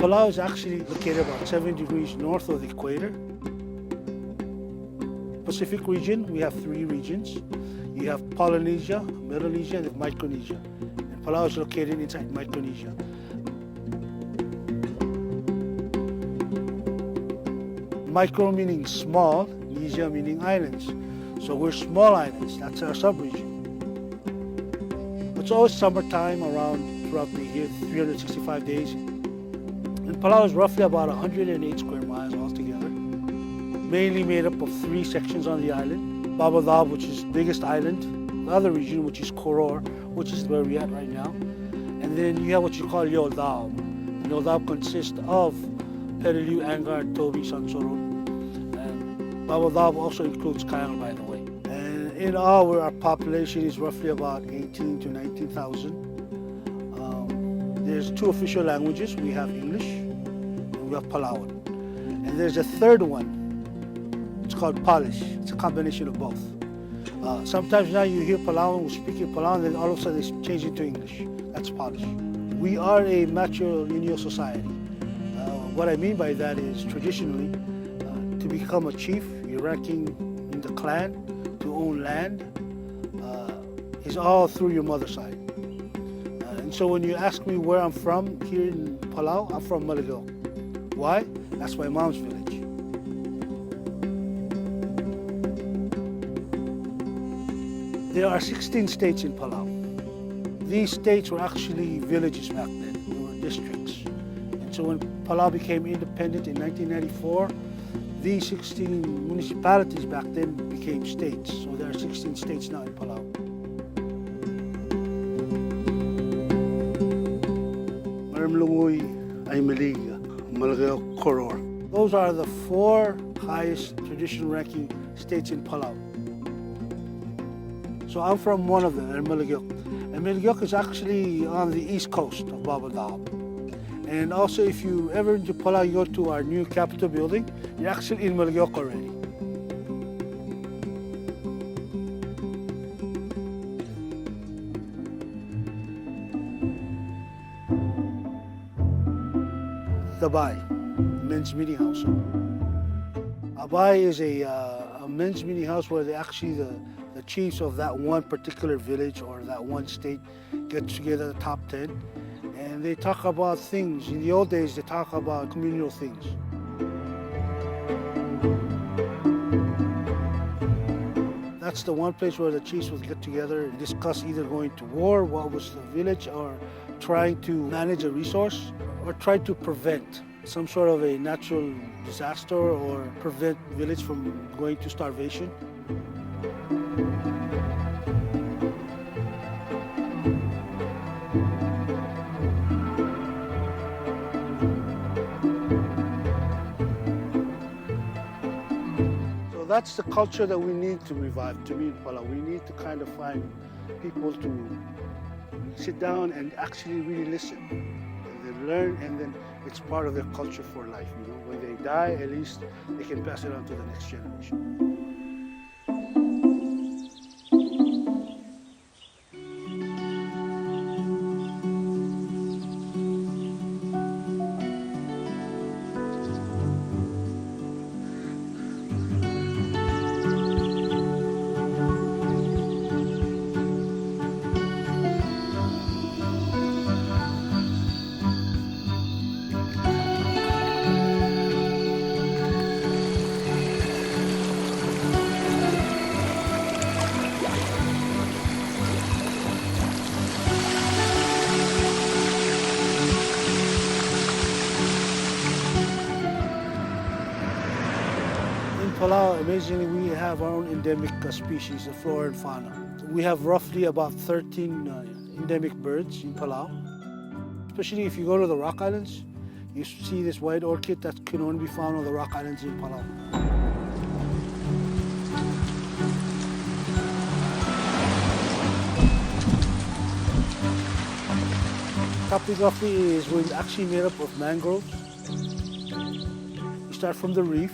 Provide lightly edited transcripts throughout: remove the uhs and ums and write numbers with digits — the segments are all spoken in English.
Palau is actually located about 7 degrees north of the equator. Pacific region, we have 3 regions. You have Polynesia, Melanesia, and Micronesia. And Palau is located inside Micronesia. Micro meaning small, Nesia meaning islands. So we're small islands, that's our subregion. It's always summertime around throughout the year, 365 days. And Palau is roughly about 108 square miles altogether, mainly made up of 3 sections on the island. Belau, which is the biggest island, the other region, which is Koror, which is where we're at right now. And then you have what you call Yoldao. Yoldao consists of Peleliu, Angar, Tobi, Sansoron. And Belau also includes Skylar, by the way. And in all, our population is roughly about 18 to 19,000. There's 2 official languages. We have English and we have Palauan. And there's a third one. It's called Polish. It's a combination of both. Sometimes now you hear Palauan speaking Palauan, then all of a sudden they change it to English. That's Polish. We are a matrilineal society. What I mean by that is traditionally, to become a chief, you're ranking in the clan, to own land, is all through your mother's side. And so when you ask me where I'm from here in Palau, I'm from Malagal. Why? That's my mom's village. There are 16 states in Palau. These states were actually villages back then. They were districts. And so when Palau became independent in 1994, these 16 municipalities back then became states. So there are 16 states now in Palau. Maramlungoy, Aymaliga, Malagal, Koror. Those are the 4 highest traditional ranking states in Palau. So I'm from one of them, Ermeligyok. Ermeligyok is actually on the east coast of Belau. And also if you ever into Palau, you go to our new Capitol building, you're actually in Ermeligyok already. The Bai, men's meeting house. A Bai is a men's meeting house where they actually the chiefs of that one particular village or that one state get together, the top 10, and they talk about things. In the old days, they talk about communal things. That's the one place where the chiefs would get together and discuss either going to war, what was the village, or trying to manage a resource, or try to prevent some sort of a natural disaster or prevent village from going to starvation. So that's the culture that we need to revive, to me in Palau. We need to kind of find people to sit down and actually really listen. And then learn, and then it's part of their culture for life. You know, when they die, at least they can pass it on to the next generation. Palau, amazingly, we have our own endemic species, the flora and fauna. We have roughly about 13 endemic birds in Palau. Especially if you go to the Rock Islands, you see this white orchid that can only be found on the Rock Islands in Palau. Videography is when it's actually made up of mangroves. You start from the reef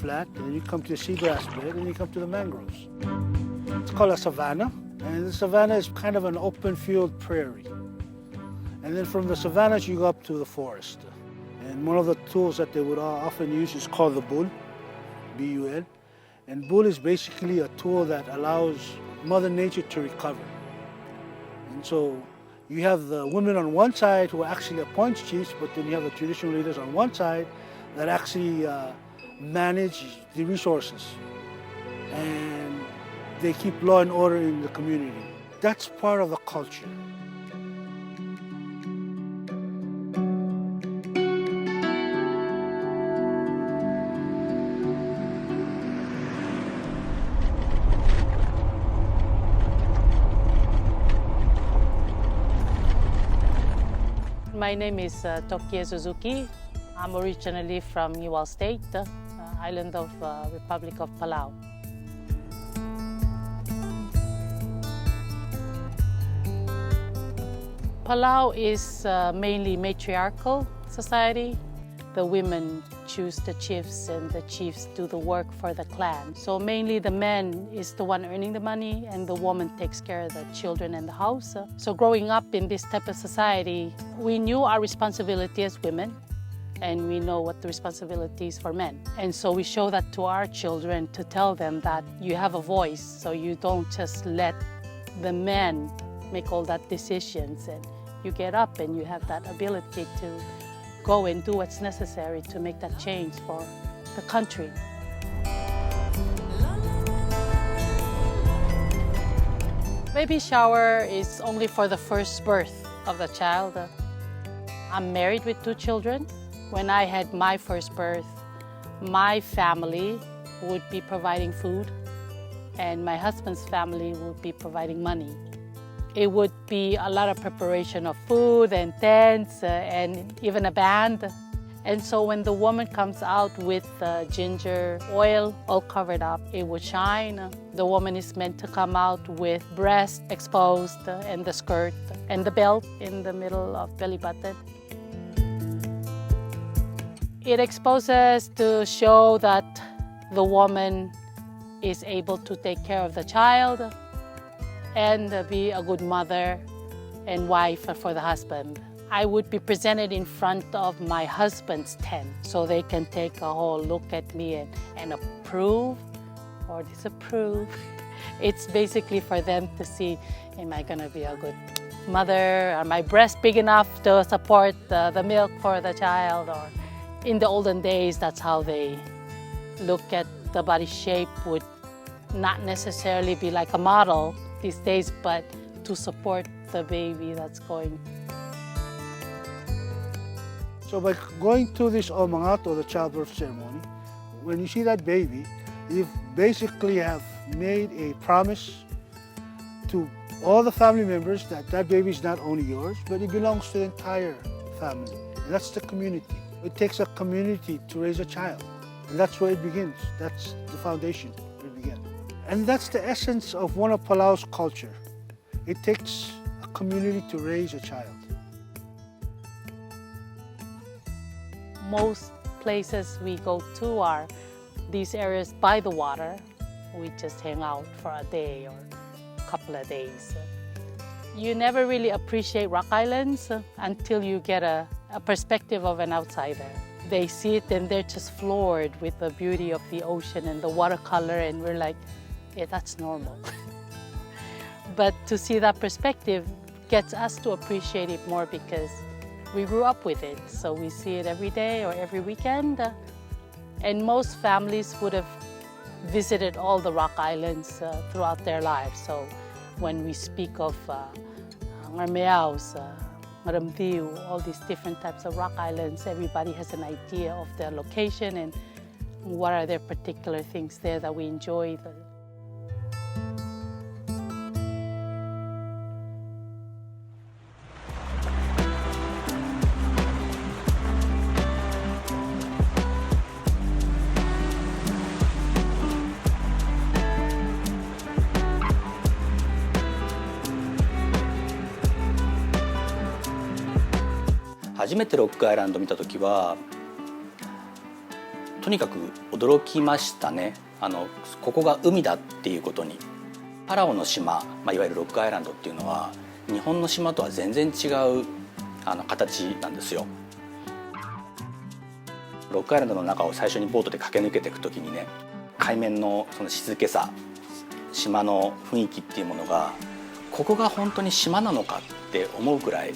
flat, and then you come to the seagrass bed, and you come to the mangroves. It's called a savanna, and the savanna is kind of an open field prairie. And then from the savannas, you go up to the forest. And one of the tools that they would often use is called the bull, B-U-L. And bull is basically a tool that allows Mother Nature to recover. And so you have the women on one side who actually appoint chiefs, but then you have the traditional leaders on one side that actually manage the resources. And they keep law and order in the community. That's part of the culture. My name is Tokie Suzuki. I'm originally from Iwal State, island of Republic of Palau. Palau is mainly matriarchal society. The women choose the chiefs and the chiefs do the work for the clan. So mainly the man is the one earning the money and the woman takes care of the children and the house. So growing up in this type of society, we knew our responsibility as women and we know what the responsibility is for men. And so we show that to our children to tell them that you have a voice, so you don't just let the men make all that decisions, and you get up and you have that ability to go and do what's necessary to make that change for the country. Baby shower is only for the first birth of the child. I'm married with 2 children. When I had my first birth, my family would be providing food and my husband's family would be providing money. It would be a lot of preparation of food and tents and even a band. And so when the woman comes out with ginger oil all covered up, it would shine. The woman is meant to come out with breast exposed and the skirt and the belt in the middle of belly button. It exposes to show that the woman is able to take care of the child and be a good mother and wife for the husband. I would be presented in front of my husband's tent so they can take a whole look at me and approve or disapprove. It's basically for them to see, am I gonna be a good mother? Are my breasts big enough to support the milk for the child? Or in the olden days, that's how they look at the body shape, would not necessarily be like a model these days, but to support the baby that's going. So by going to this omangat or the childbirth ceremony, when you see that baby, you basically have made a promise to all the family members that that baby is not only yours, but it belongs to the entire family. And that's the community. It takes a community to raise a child. And that's where it begins. That's the foundation where it began. And that's the essence of one of Palau's culture. It takes a community to raise a child. Most places we go to are these areas by the water. We just hang out for a day or a couple of days. You never really appreciate rock islands until you get a perspective of an outsider. They see it and they're just floored with the beauty of the ocean and the watercolor, and we're like, yeah, that's normal. But to see that perspective gets us to appreciate it more because we grew up with it. So we see it every day or every weekend. And most families would have visited all the rock islands throughout their lives. So when we speak of Ngarmeaus, Maramdiu, all these different types of rock islands, everybody has an idea of their location and what are their particular things there that we enjoy. 初めてロックアイランド見た時はとにかく驚きましたね。ここが海だっていうことに。パラオの島、いわゆるロックアイランドっていうのは日本の島とは全然違う形なんですよ。ロックアイランドの中を最初にボートで駆け抜けていくときにね、海面のその静けさ、島の雰囲気っていうものが、ここが本当に島なのかって思うくらい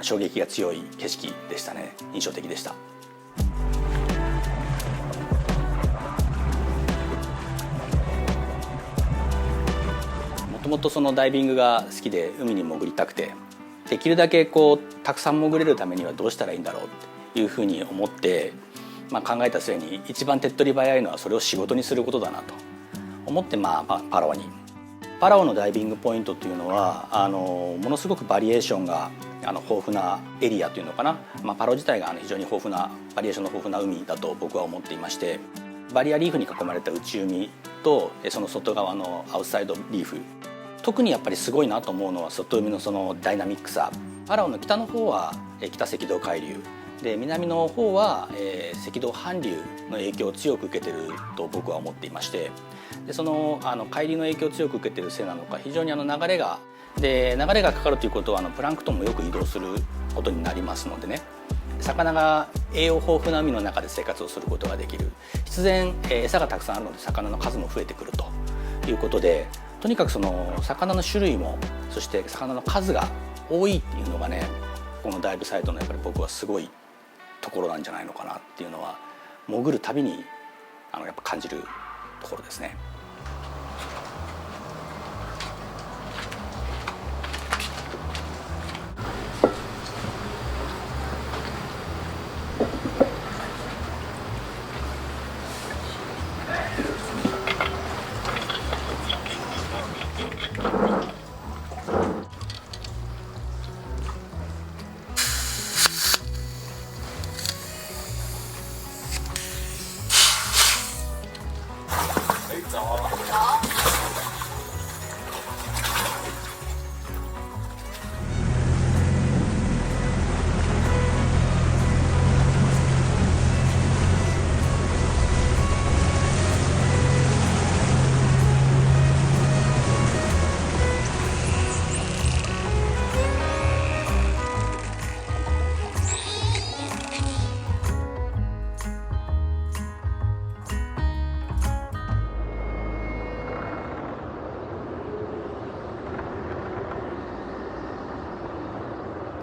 衝撃が強い景色でしたね。印象的でした。もともとそのダイビングが好きで海に潜りたくて、できるだけこうたくさん潜れるためにはどうしたらいいんだろうっていうふうに思って、考えた末に一番手っ取り早いのはそれを仕事にすることだなと思って、パラオに。パラオのダイビングポイントというのはものすごくバリエーションが豊富なエリアというのかな、パラオ自体が非常に豊富なバリエーションの豊富な海だと僕は思っていまして、バリアリーフに囲まれた内海とその外側のアウトサイドリーフ、特にやっぱりすごいなと思うのは外海のそのダイナミックさ。パラオの北の方は北赤道海流で、南の方は赤道韓流の影響を強く受けていると僕は思っていまして、でその海流の影響を強く受けているせいなのか、非常に流れがかかるということはプランクトンもよく移動することになりますのでね、魚が栄養豊富な海の中で生活をすることができる。必然餌がたくさんあるので魚の数も増えてくるということで、とにかくその魚の種類も、そして魚の数が多いっていうのがね、このダイブサイトのやっぱり僕はすごいところなんじゃないのかなっていうのは、潜るたびにやっぱ感じるところですね。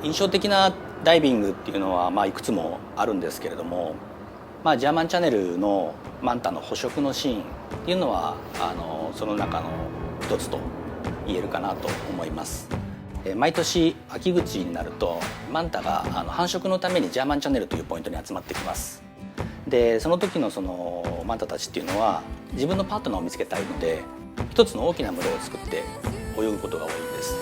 印象的なダイビングっていうのはいくつもあるんですけれども、ジャーマンチャネルのマンタの捕食のシーンっていうのはその中の一つと言えるかなと思います。毎年秋口になるとマンタが繁殖のためにジャーマンチャネルというポイントに集まってきます。でその時のそのマンタたちっていうのは自分のパートナーを見つけたいので、一つの大きな群れを作って泳ぐことが多いんです。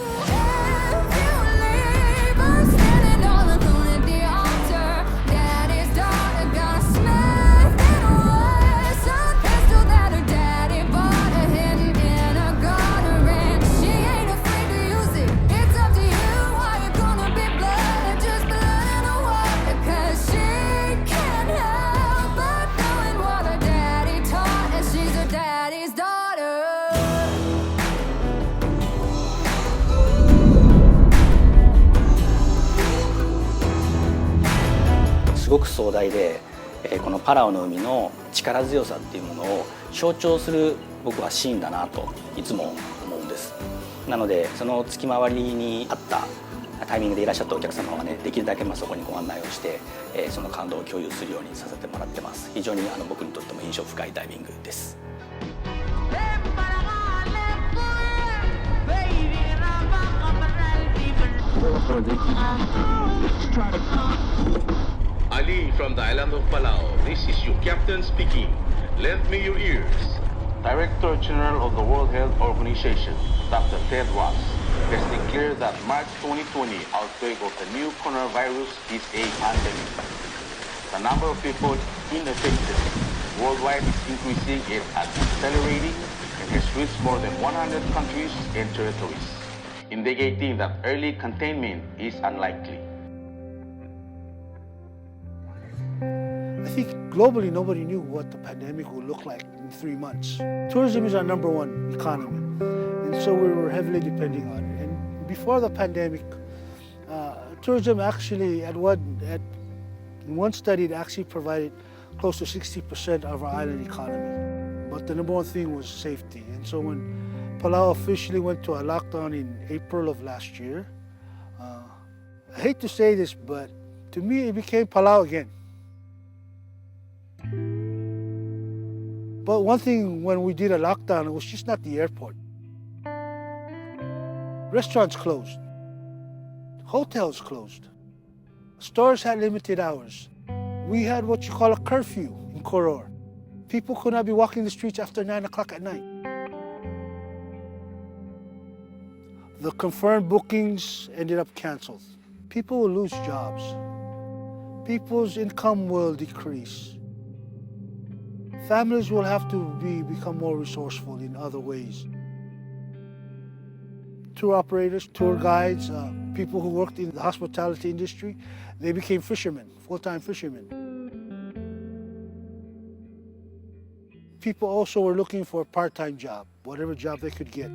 すごく壮大で、このパラオの海の力強さっていうものを象徴する僕はシーンだなといつも思うんです。なのでその月回りに合ったタイミングでいらっしゃったお客様はね、できるだけそこにご案内をして、その感動を共有するようにさせてもらってます。非常に僕にとっても印象深いダイビングです。Ali from the island of Palau. This is your captain speaking. Lend me your ears. Director General of the World Health Organization, Dr. Ted Ross, has declared that March 2020 outbreak of the new coronavirus is a pandemic. The number of people infected worldwide is increasing and accelerating and has reached more than 100 countries and territories, indicating that early containment is unlikely. I think globally nobody knew what the pandemic would look like in 3 months. Tourism is our #1 economy, and so we were heavily depending on it. And before the pandemic, tourism actually, in one study, it actually provided close to 60% of our island economy. But the number one thing was safety. And so when Palau officially went to a lockdown in April of last year, I hate to say this, but to me it became Palau again. But one thing, when we did a lockdown, it was just not the airport. Restaurants closed. Hotels closed. Stores had limited hours. We had what you call a curfew in Koror. People could not be walking the streets after 9 o'clock at night. The confirmed bookings ended up canceled. People will lose jobs. People's income will decrease. Families will have to become more resourceful in other ways. Tour operators, tour guides, people who worked in the hospitality industry, they became fishermen, full-time fishermen. People also were looking for a part-time job, whatever job they could get,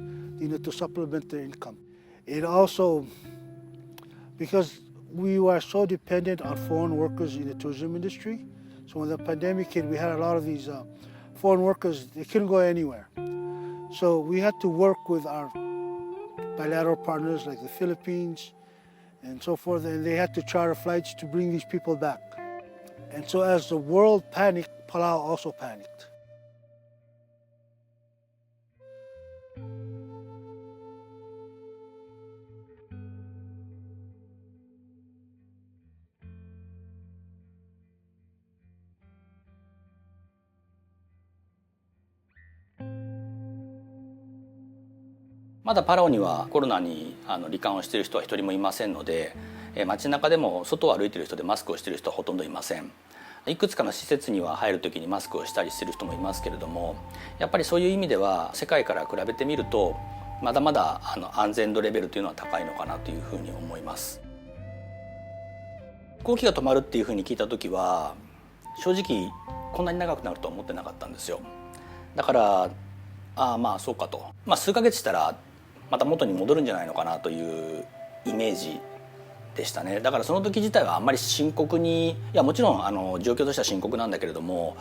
to supplement their income. It also, because we were so dependent on foreign workers in the tourism industry, so when the pandemic hit, we had a lot of these foreign workers, they couldn't go anywhere. So we had to work with our bilateral partners like the Philippines and so forth, and they had to charter flights to bring these people back. And so as the world panicked, Palau also panicked.まだパラオにはコロナに罹患をしている人は一人もいませんので、街中でも外を歩いている人でマスクをしている人はほとんどいません。いくつかの施設には入る時にマスクをしたりしている人もいますけれども、やっぱりそういう意味では世界から比べてみるとまだまだ安全度レベルというのは高いのかなというふうに思います。飛行機が止まるっていうふうに聞いた時は正直こんなに長くなるとは思ってなかったんですよ。だからまあそうかと、数ヶ月したらまた元に戻るんじゃないのかなというイメージでしたね。だからその時自体はあんまり深刻に、いやもちろん状況としては深刻なんだけれども、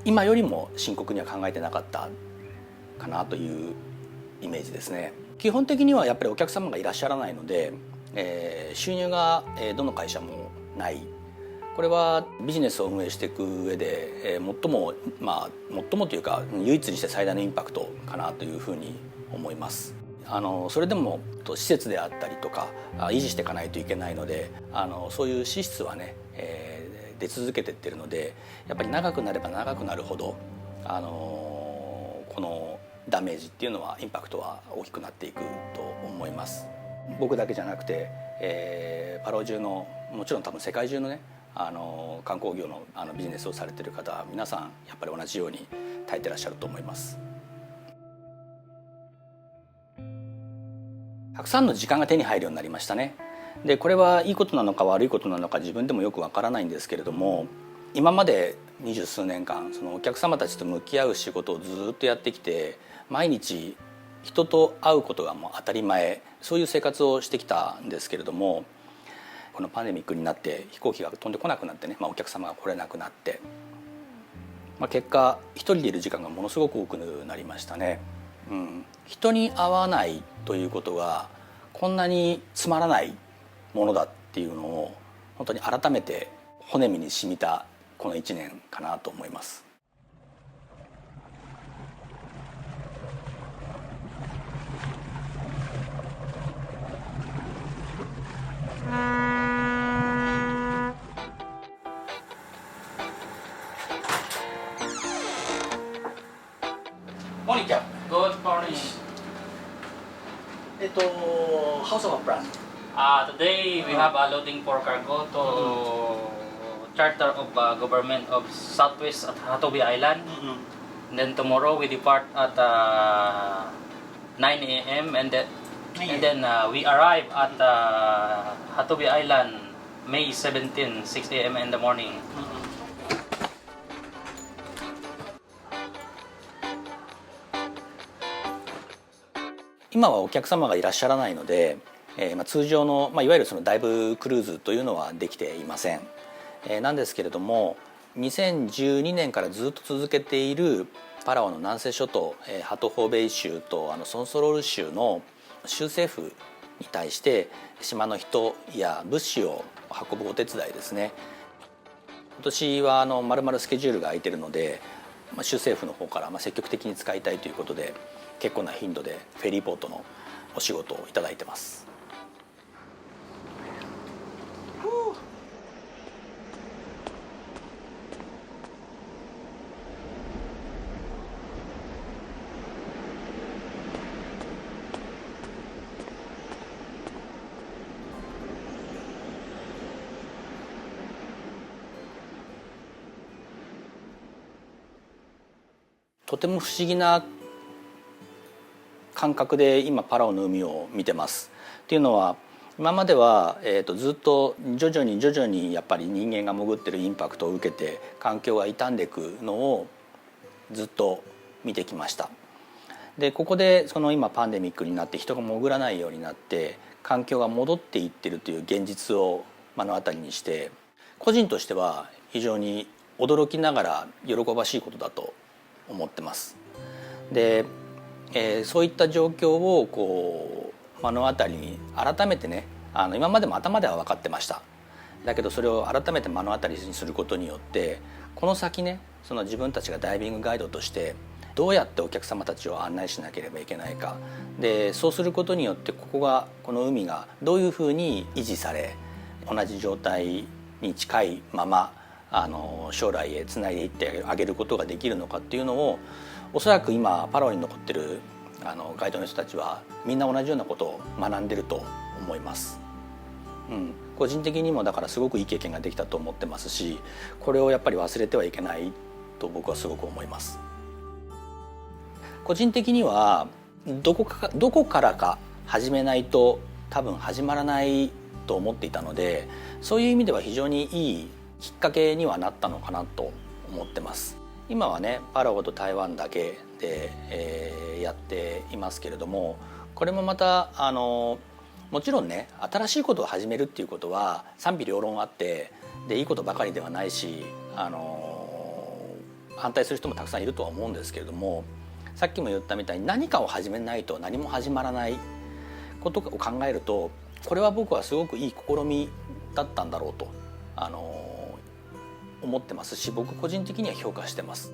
今よりも深刻には考えてなかったかなというイメージですね。基本的にはやっぱりお客様がいらっしゃらないので、収入がどの会社もない。これはビジネスを運営していく上で、最もというか唯一にして最大のインパクトかなというふうに思います。それでも施設であったりとか維持していかないといけないので、そういう支出はね、出続けていってるので、やっぱり長くなれば長くなるほどこのダメージっていうのはインパクトは大きくなっていくと思います。僕だけじゃなくて、パラオ中の、もちろん多分世界中のね観光業のビジネスをされている方は皆さんやっぱり同じように耐えてらっしゃると思います。たくさんの時間が手に入るようになりましたね。でこれはいいことなのか悪いことなのか自分でもよくわからないんですけれども、今まで20数年間そのお客様たちと向き合う仕事をずっとやってきて、毎日人と会うことがもう当たり前、そういう生活をしてきたんですけれども、このパンデミックになって飛行機が飛んでこなくなってね、お客様が来れなくなって、結果一人でいる時間がものすごく多くなりましたね。人に会わないということがこんなにつまらないものだっていうのを本当に改めて骨身に染みたこの1年かなと思います。Good morning. How's our plan? Today we have a loading for cargo to charter of government of Southwest at Hatobi Island. And then tomorrow we depart at 9 a.m. and then we arrive at Hatobi Island May 17, 6 a.m. in the morning. 今はお客様がいらっしゃらないので、通常の、いわゆるそのダイブクルーズというのはできていません。なんですけれども、2012年からずっと続けているパラオの南西諸島、ハトホーベイ州とソンソロール州の州政府に対して島の人や物資を運ぶお手伝いですね。今年は丸々スケジュールが空いているので、州政府の方から積極的に使いたいということで、結構な頻度でフェリーボートのお仕事をいただいてます。とても不思議な感覚で今パラオの海を見てます。っていうのは、今までは、ずっと徐々にやっぱり人間が潜ってるインパクトを受けて環境が傷んでいくのをずっと見てきました。でここで今パンデミックになって人が潜らないようになって環境が戻っていってるという現実を目の当たりにして、個人としては非常に驚きながら喜ばしいことだと思ってます。で、そういった状況を目の当たりに改めてね、今までも頭では分かってました。だけどそれを改めて目の当たりにすることによって、この先ね、自分たちがダイビングガイドとしてどうやってお客様たちを案内しなければいけないか。でそうすることによって、この海がどういうふうに維持され、同じ状態に近いまま将来へつないでいってあげることができるのかっていうのを、おそらく今パラオに残ってるガイドの人たちはみんな同じようなことを学んでると思います。個人的にもだからすごくいい経験ができたと思ってますし、これをやっぱり忘れてはいけないと僕はすごく思います。個人的にはどこからか始めないと多分始まらないと思っていたので、そういう意味では非常にいいきっかけにはなったのかなと思ってます。今はね、パラオと台湾だけで、やっていますけれども、これもまたもちろんね、新しいことを始めるっていうことは賛否両論あって、でいいことばかりではないし、反対する人もたくさんいるとは思うんですけれども、さっきも言ったみたいに何かを始めないと何も始まらないことを考えると、これは僕はすごくいい試みだったんだろうと思ってますし、僕個人的には評価してます。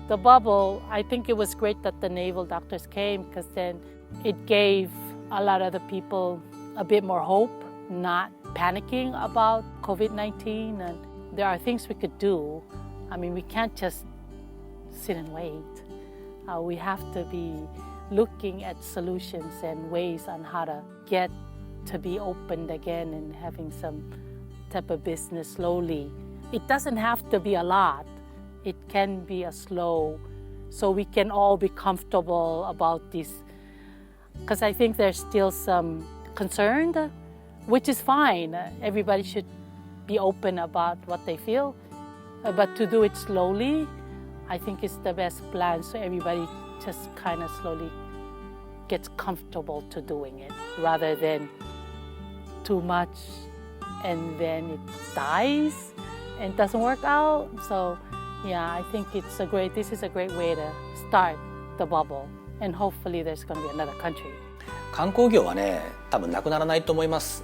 The bubble, I think it was great that the naval doctors came, because then it gave a lot of the people a bit more hope, not panicking about COVID-19. And there are things we could do. I mean, we can't just sit and wait. We have to be looking at solutions and ways on how to get to be opened again and having some type of business slowly. It doesn't have to be a lot. It can be a slow, so we can all be comfortable about this. Because I think there's still some concern, which is fine. Everybody should be open about what they feel. But to do it slowly, I think is the best plan, so everybody just kind of slowly gets comfortable to doing it, rather than too much and then it dies and doesn't work out. So yeah, I think this is a great way to start the bubble, and hopefully there's going to be another country. 観光業はね、多分なくならないと思います。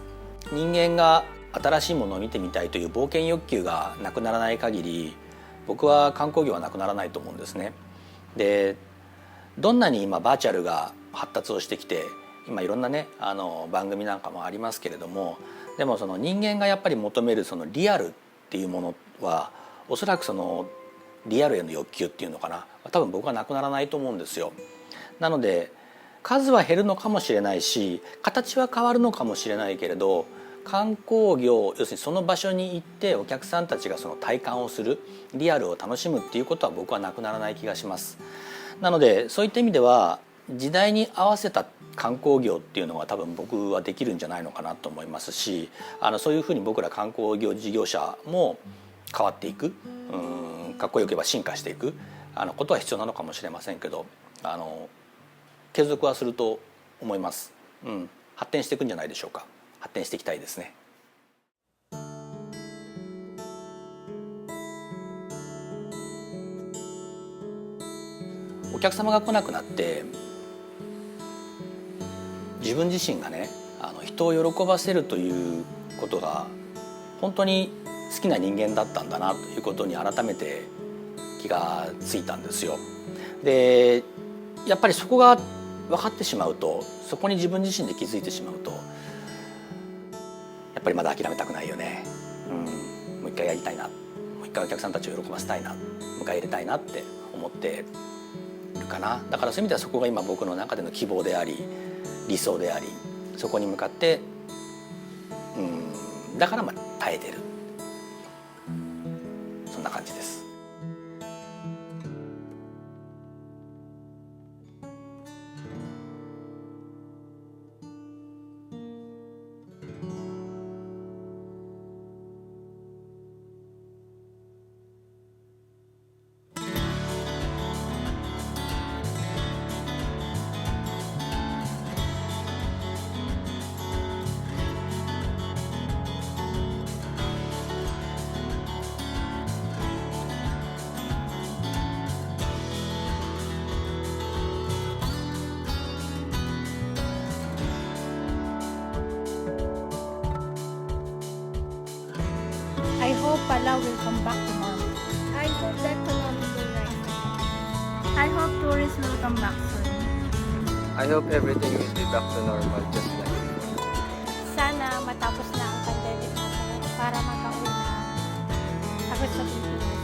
人間が新しいものを見てみたいという冒険欲求がなくならない限り、僕は観光業はなくならないと思うんですね。で、どんなに今バーチャルが発達をしてきて、今いろんなね番組なんかもありますけれども、でもその人間がやっぱり求めるそのリアルっていうものは、おそらくそのリアルへの欲求っていうのかな、多分僕はなくならないと思うんですよ。なので数は減るのかもしれないし、形は変わるのかもしれないけれど、観光業、要するにその場所に行ってお客さんたちがその体感をする、リアルを楽しむっていうことは僕はなくならない気がします。なのでそういった意味では、時代に合わせた観光業っていうのは多分僕はできるんじゃないのかなと思いますし、そういうふうに僕ら観光業事業者も変わっていく、かっこよく言えば進化していく、ことは必要なのかもしれませんけど継続はすると思います、発展していくんじゃないでしょうか。発展していきたいですね。お客様が来なくなって自分自身がね人を喜ばせるということが本当に好きな人間だったんだなということに改めて気がついたんですよ。でやっぱりそこが分かってしまうと、そこに自分自身で気づいてしまうと、やっぱりまだ諦めたくないよね、もう一回やりたいな、もう一回お客さんたちを喜ばせたいな、迎え入れたいなって思ってるかな。だからそういう意味ではそこが今僕の中での希望であり理想であり、そこに向かってだから耐えてる、そんな感じです。I hope Palau will come back to normal. I hope that economy will rise. I hope tourists will come back soon. I hope everything will be back to normal just like before. Sana matapos na ang pandemic natin para makauwi na ako sa Pilipinas.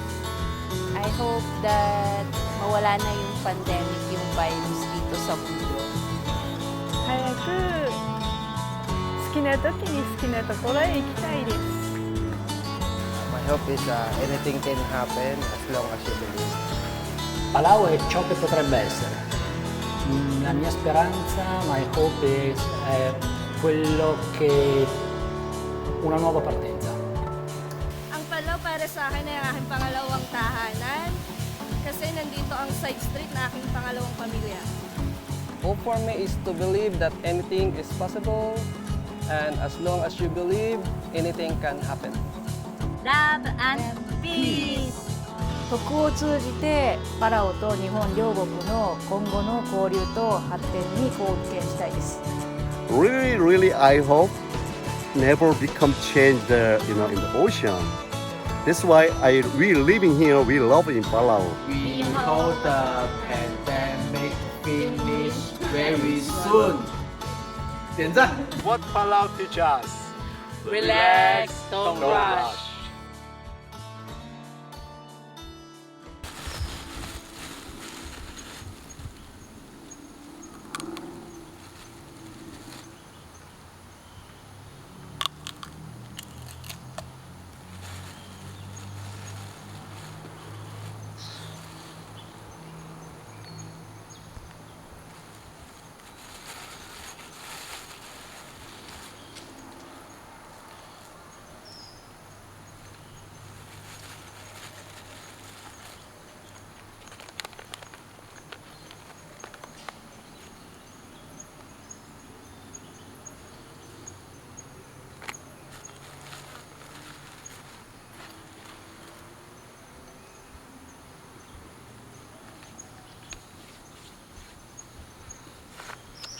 I hope that mawala na yung pandemic, yung virus dito sa mundo. 早く好きな時に好きなところへ行きたいです。My hope is anything can happen as long as you believe. Palau è ciò che potrebbe essere. La mia speranza, my hope is quello che una nuova partenza. Ang Palau para sa akin ay aking pangalawang tahanan kasi nandito ang side street na aking pangalawang pamilya. Hope for me is to believe that anything is possible, and as long as you believe, anything can happen. Love and peace! 徳を通じてパラオと日本両国の今後の交流と発展に貢献したいです。Really, I hope never become changed, in the ocean. That's why we living here. We love in Palau. We hope the pandemic finish very soon. 点赞。What Palau teach us? Relax, don't rush.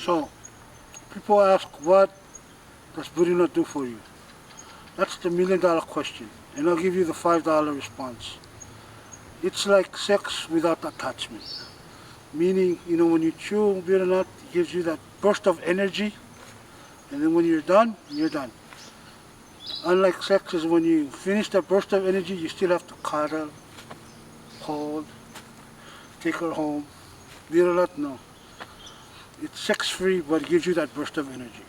So, people ask, what does Burino do for you? That's the $1 million question, and I'll give you the $5 response. It's like sex without attachment. Meaning, when you chew Burino, it gives you that burst of energy, and then when you're done, you're done. Unlike sex is when you finish that burst of energy, you still have to cuddle, hold, take her home. Burino, no. It's sex-free, but it gives you that burst of energy.